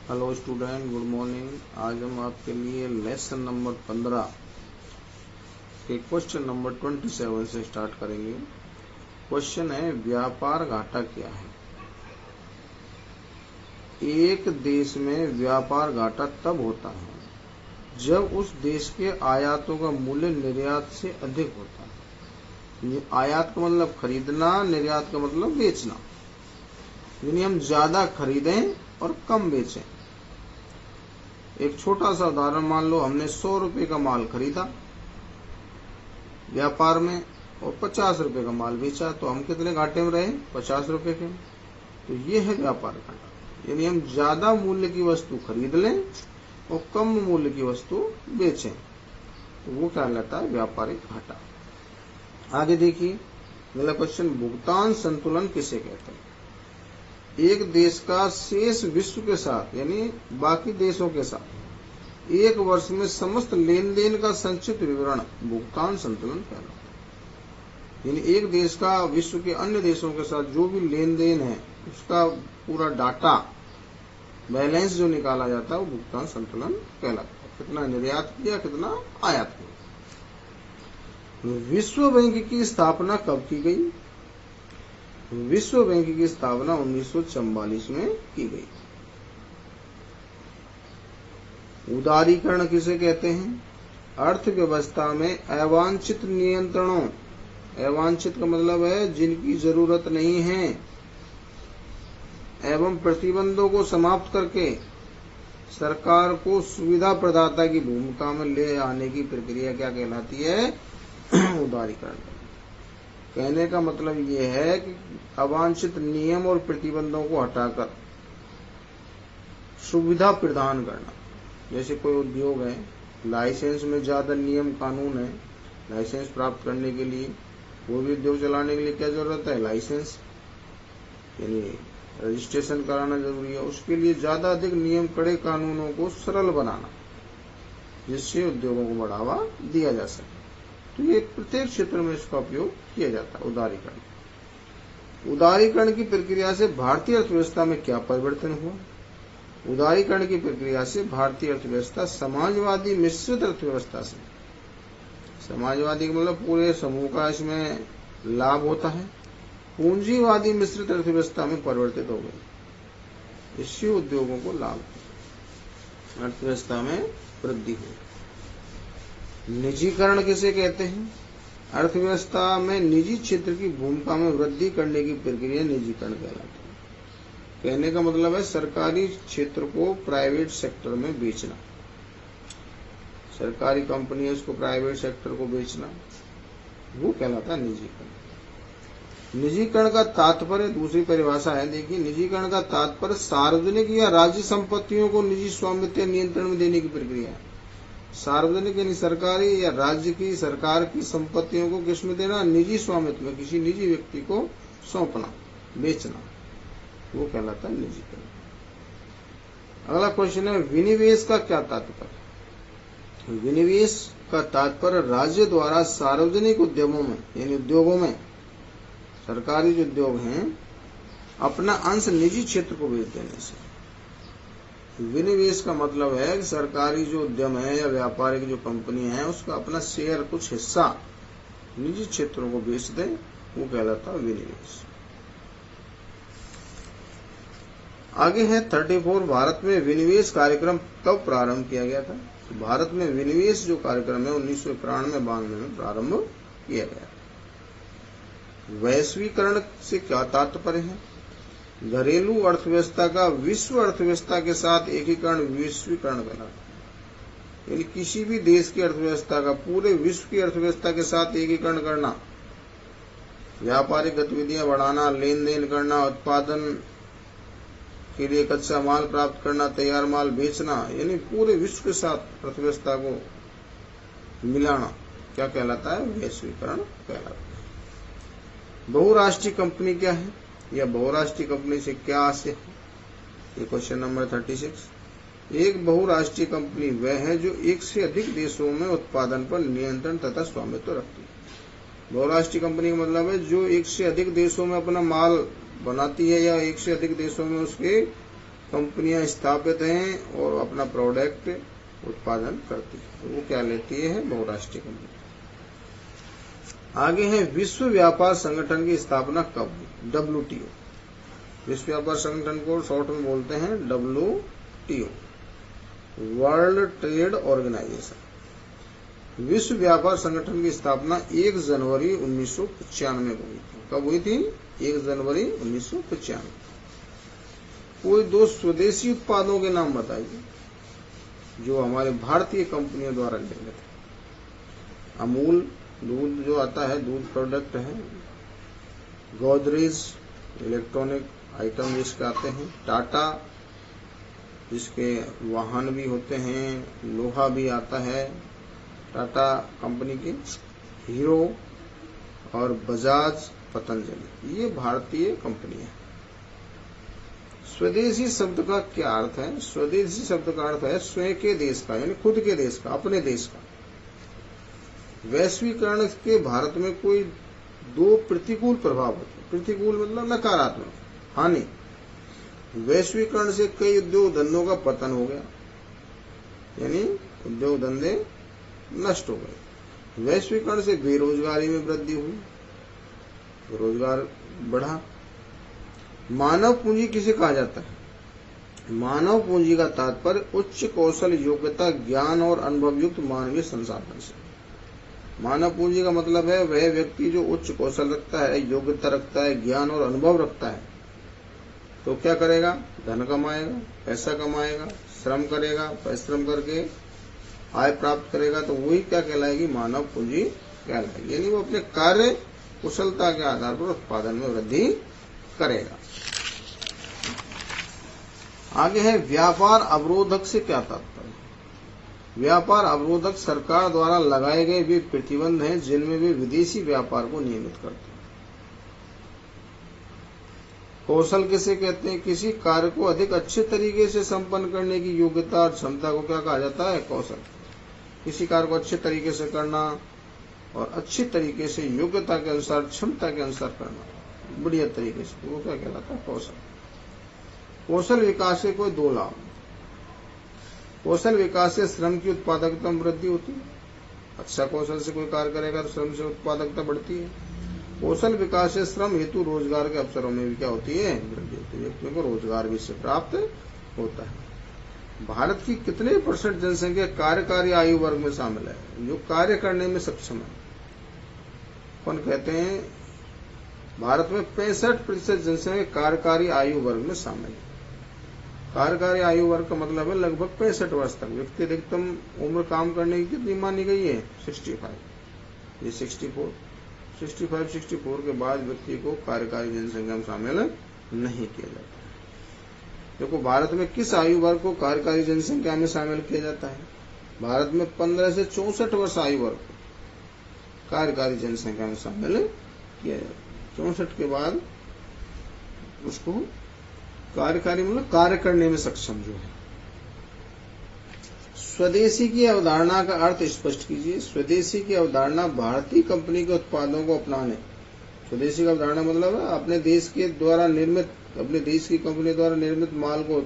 Hello student, good morning. आज हम आपके लिए लेसन नंबर 15 के क्वेश्चन नंबर 27 से स्टार्ट करेंगे। क्वेश्चन है, व्यापार घाटा क्या है। एक देश में व्यापार घाटा तब होता है जब उस देश के आयातों का मूल्य निर्यात से अधिक होता है। आयात का मतलब खरीदना, निर्यात का मतलब बेचना। यानी हम ज्यादा खरीदें और कम बेचें। एक छोटा सा उदाहरण मान लो, हमने 100 रुपए का माल खरीदा व्यापार में और 50 रुपए का माल बेचा, तो हम कितने घाटे में रहे? 50 रुपए के। तो ये है व्यापार घाटा। यानी हम ज्यादा मूल्य की वस्तु खरीद लें और कम मूल्य की वस्तु बेचें, तो वो क्या कहलाता है? व्यापारिक घाटा। आगे देखिए अगला क्वेश्चन, भुगतान संतुलन किसे कहते हैं? एक देश का शेष विश्व के साथ यानी बाकी देशों के साथ एक वर्ष में समस्त लेन देन का संक्षिप्त विवरण भुगतान संतुलन कहलाता है। यानी एक देश का विश्व के अन्य देशों के साथ जो भी लेन देन है उसका पूरा डाटा, बैलेंस जो निकाला जाता है वो भुगतान संतुलन कहलाता है। कितना निर्यात किया, कितना आयात किया। विश्व बैंक की स्थापना कब की गई? विश्व बैंक की स्थापना 1944 में की गई। उदारीकरण किसे कहते हैं? अर्थव्यवस्था में अवांछित नियंत्रणों, अवांछित का मतलब है जिनकी जरूरत नहीं है, एवं प्रतिबंधों को समाप्त करके सरकार को सुविधा प्रदाता की भूमिका में ले आने की प्रक्रिया क्या कहलाती है? उदारीकरण। कहने का मतलब ये है कि अवांछित नियम और प्रतिबंधों को हटाकर सुविधा प्रदान करना। जैसे कोई उद्योग है, लाइसेंस में ज्यादा नियम कानून है, लाइसेंस प्राप्त करने के लिए, कोई भी उद्योग चलाने के लिए क्या जरूरत है? लाइसेंस, यानी रजिस्ट्रेशन कराना जरूरी है। उसके लिए ज्यादा अधिक नियम, कड़े कानूनों को सरल बनाना, जिससे उद्योगों को बढ़ावा दिया जा सके। तो ये प्रत्येक क्षेत्र में इसका उपयोग किया जाता है। उदारीकरण। उदारीकरण की प्रक्रिया से भारतीय अर्थव्यवस्था में क्या परिवर्तन हुआ? उदारीकरण की प्रक्रिया से भारतीय अर्थव्यवस्था समाजवादी मिश्रित अर्थव्यवस्था से, समाजवादी का मतलब पूरे समूह का इसमें लाभ होता है, पूंजीवादी मिश्रित अर्थव्यवस्था में परिवर्तित हो गई। इससे उद्योगों को लाभ, अर्थव्यवस्था में वृद्धि हुई। निजीकरण किसे कहते हैं? अर्थव्यवस्था में निजी क्षेत्र की भूमिका में वृद्धि करने की प्रक्रिया निजीकरण कहलाती है। कहने का मतलब है सरकारी क्षेत्र को प्राइवेट सेक्टर में बेचना, सरकारी कंपनी है उसको प्राइवेट सेक्टर को बेचना, वो कहलाता है निजीकरण। निजीकरण का तात्पर्य, दूसरी परिभाषा है, देखिए, निजीकरण का तात्पर्य सार्वजनिक या राज्य संपत्तियों को निजी स्वामित्व नियंत्रण में देने की प्रक्रिया है। सार्वजनिक यानी सरकारी या राज्य की, सरकार की संपत्तियों को किसमें देना? निजी स्वामित्व में, किसी निजी व्यक्ति को सौंपना, बेचना, वो कहलाता है निजीकरण। अगला क्वेश्चन है, विनिवेश का क्या तात्पर्य? विनिवेश का तात्पर्य राज्य द्वारा सार्वजनिक उद्यमों में यानी उद्योगों में, सरकारी जो उद्योग हैं, अपना अंश निजी क्षेत्र को बेच देने से। विनिवेश का मतलब है कि सरकारी जो उद्यम है या व्यापारिक जो कंपनी है उसका अपना शेयर, कुछ हिस्सा निजी क्षेत्रों को बेच दे, वो कहलाता है विनिवेश। आगे है 34, भारत में विनिवेश कार्यक्रम कब प्रारंभ किया गया था? भारत में विनिवेश जो कार्यक्रम है 1991-92 में प्रारंभ किया गया। वैश्वीकरण से क्या तात्पर्य है? घरेलू अर्थव्यवस्था का विश्व अर्थव्यवस्था के साथ एकीकरण वैश्वीकरण कहलाता है। यानी किसी भी देश की अर्थव्यवस्था का पूरे विश्व की अर्थव्यवस्था के साथ एकीकरण करना, व्यापारिक गतिविधियां बढ़ाना, लेन देन करना, उत्पादन के लिए कच्चा माल प्राप्त करना, तैयार माल बेचना, यानी पूरे विश्व के साथ अर्थव्यवस्था को मिलाना क्या कहलाता है? वैश्वीकरण कहलाता है। बहुराष्ट्रीय कंपनी क्या है या बहुराष्ट्रीय कंपनी से क्या आशय है? ये क्वेश्चन नंबर 36। एक बहुराष्ट्रीय कंपनी वह है जो एक से अधिक देशों में उत्पादन पर नियंत्रण तथा स्वामित्व रखती है। बहुराष्ट्रीय कंपनी का मतलब है जो एक से अधिक देशों में अपना माल बनाती है या एक से अधिक देशों में उसके कंपनियां स्थापित हैं और अपना प्रोडक्ट उत्पादन करती है, तो वो क्या लेती है, बहुराष्ट्रीय कंपनी। आगे है विश्व व्यापार संगठन की स्थापना कब हुई, WTO। विश्व व्यापार संगठन को शॉर्ट में बोलते हैं WTO, वर्ल्ड ट्रेड ऑर्गेनाइजेशन। विश्व व्यापार संगठन की स्थापना 1 जनवरी 1995 को हुई थी। कब हुई थी, 1 जनवरी 1995। कोई 2 स्वदेशी उत्पादों के नाम बताइए जो हमारे भारतीय कंपनियों द्वारा निर्मित है। अमूल दूध जो आता है, दूध प्रोडक्ट है। गोदरेज इलेक्ट्रॉनिक आइटम जिसके आते हैं। टाटा जिसके वाहन भी होते हैं, लोहा भी आता है टाटा कंपनी के। हीरो और बजाज, पतंजलि, ये भारतीय कंपनी है। स्वदेशी शब्द का क्या अर्थ है, स्वदेशी शब्द का अर्थ है स्वयं के देश का, यानी खुद के देश का, अपने देश का। वैश्वीकरण के भारत में कोई 2 प्रतिकूल प्रभाव होते हैं। प्रतिकूल मतलब नकारात्मक, हानि। वैश्वीकरण से कई उद्योग धंधों का पतन हो गया, यानी उद्योग धंधे नष्ट हो गए। वैश्वीकरण से बेरोजगारी में वृद्धि हुई, रोजगार बढ़ा। मानव पूंजी किसे कहा जाता है, मानव पूंजी का तात्पर्य उच्च कौशल, योग्यता, ज्ञान और अनुभव युक्त मानवीय संसाधन से। मानव पूंजी का मतलब है वह व्यक्ति जो उच्च कौशल रखता है, योग्यता रखता है, ज्ञान और अनुभव रखता है, तो क्या करेगा, धन कमाएगा, पैसा कमाएगा, श्रम करेगा, परिश्रम करके आय प्राप्त करेगा, तो वही क्या कहलाएगी, मानव पूंजी कहलाएगी। यानी वो अपने कार्य कुशलता के आधार पर उत्पादन में वृद्धि करेगा। आगे है व्यापार अवरोधक से क्या तात्पर्य। व्यापार अवरोधक सरकार द्वारा लगाए गए वे प्रतिबंध हैं जिनमें वे विदेशी व्यापार को नियमित करते हैं। कौशल किसे कहते हैं, किसी कार्य को अधिक अच्छे तरीके से संपन्न करने की योग्यता और क्षमता को क्या कहा जाता है, कौशल। किसी कार्य को अच्छे तरीके से करना और अच्छी तरीके से योग्यता के अनुसार, क्षमता के अनुसार करना, बढ़िया तरीके से, वो क्या कहलाता है, कौशल। कौशल विकास के कोई 2 लाभ। कौशल विकास से श्रम की उत्पादकता में वृद्धि होती है। अच्छा कौशल से कोई कार्य करेगा तो श्रम से उत्पादकता बढ़ती है। कौशल विकास से श्रम हेतु रोजगार के अवसरों में भी क्या होती है, वृद्धि होती है। व्यक्तियों को रोजगार भी इससे प्राप्त होता है। भारत की कितने % जनसंख्या कार्यकारी आयु वर्ग में शामिल है, जो कार्य करने में सक्षम है। कौन कहते हैं, भारत में 65% जनसंख्या कार्यकारी आयु वर्ग में शामिल है। कार्यकारी आयु वर्ग का मतलब है लगभग 65 वर्ष तक। व्यक्ति अधिकतम उम्र काम करने की कितनी मानी गई है, 65। ये 65-64 के बाद व्यक्ति को कार्यकारी जनसंख्या में शामिल नहीं किया जाता। देखो भारत में किस आयु वर्ग को कार्यकारी जनसंख्या में शामिल किया जाता है, भारत में 15 से 64 वर्ष आयु वर्ग को कार्यकारी जनसंख्या में शामिल किया जाता है। 64 के बाद उसको कार्यकारी मतलब कार्य करने में सक्षम जो है। स्वदेशी की अवधारणा का अर्थ स्पष्ट कीजिए। स्वदेशी की अवधारणा भारतीय कंपनी के उत्पादों को अपनाने। स्वदेशी का अवधारणा मतलब है अपने देश के द्वारा निर्मित, अपने देश की कंपनी द्वारा निर्मित माल को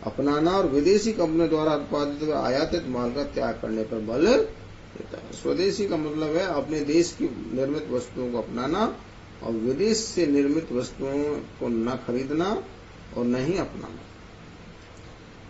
अपनाना और विदेशी कंपनी द्वारा उत्पादित व आयातित माल का त्याग करने पर बल देता है। स्वदेशी का मतलब है अपने देश की निर्मित वस्तुओं को अपनाना और विदेश से निर्मित वस्तुओं को न खरीदना और न ही अपनाना।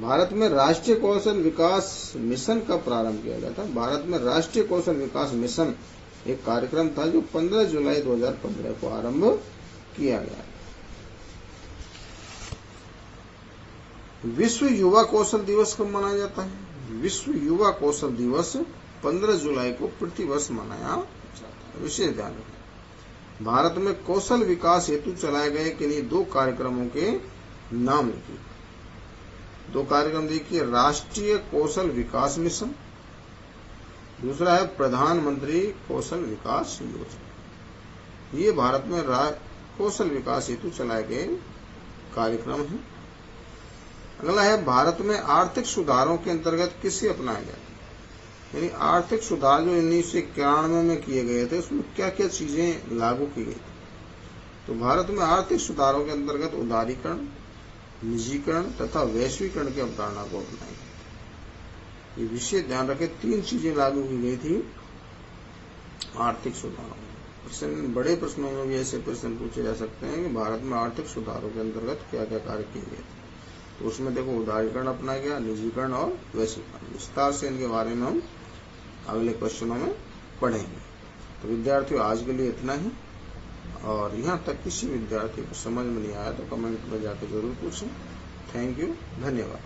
भारत में राष्ट्रीय कौशल विकास मिशन का प्रारंभ किया गया था। भारत में राष्ट्रीय कौशल विकास मिशन एक कार्यक्रम था जो 15 जुलाई 2015 को आरंभ किया गया। विश्व युवा कौशल दिवस कब मनाया जाता है, विश्व युवा कौशल दिवस 15 जुलाई को प्रतिवर्ष मनाया जाता है। विशेष ध्यान रखें। भारत में कौशल विकास हेतु चलाए गए के लिए 2 कार्यक्रमों के नाम लिखिए। 2 कार्यक्रम देखिए, राष्ट्रीय कौशल विकास मिशन, दूसरा है प्रधानमंत्री कौशल विकास योजना। ये भारत में कौशल विकास हेतु चलाए गए कार्यक्रम हैं। अगला है भारत में आर्थिक सुधारों के अंतर्गत किसे अपनाया गया, यानी आर्थिक सुधार जो 1991 में किए गए थे उसमें क्या क्या चीजें लागू की गई थी। तो भारत में आर्थिक सुधारों के अंतर्गत उदारीकरण, निजीकरण तथा वैश्वीकरण की अवधारणा को अपनाई। ये विषय ध्यान रखें, 3 चीजें लागू की गई थी आर्थिक सुधारों में। प्रश्न, बड़े प्रश्नों में भी ऐसे प्रश्न पूछे जा सकते हैं कि भारत में आर्थिक सुधारों के अंतर्गत क्या क्या कार्य किए गए थे। तो उसमें देखो, उदारीकरण अपनाया गया, निजीकरण और वैश्वीकरण। विस्तार से इनके बारे में हम अगले क्वेश्चनों में पढ़ेंगे। तो विद्यार्थियों, आज के लिए इतना ही। और यहाँ तक किसी विद्यार्थी को समझ में नहीं आया तो कमेंट में जाकर जरूर पूछें। थैंक यू, धन्यवाद।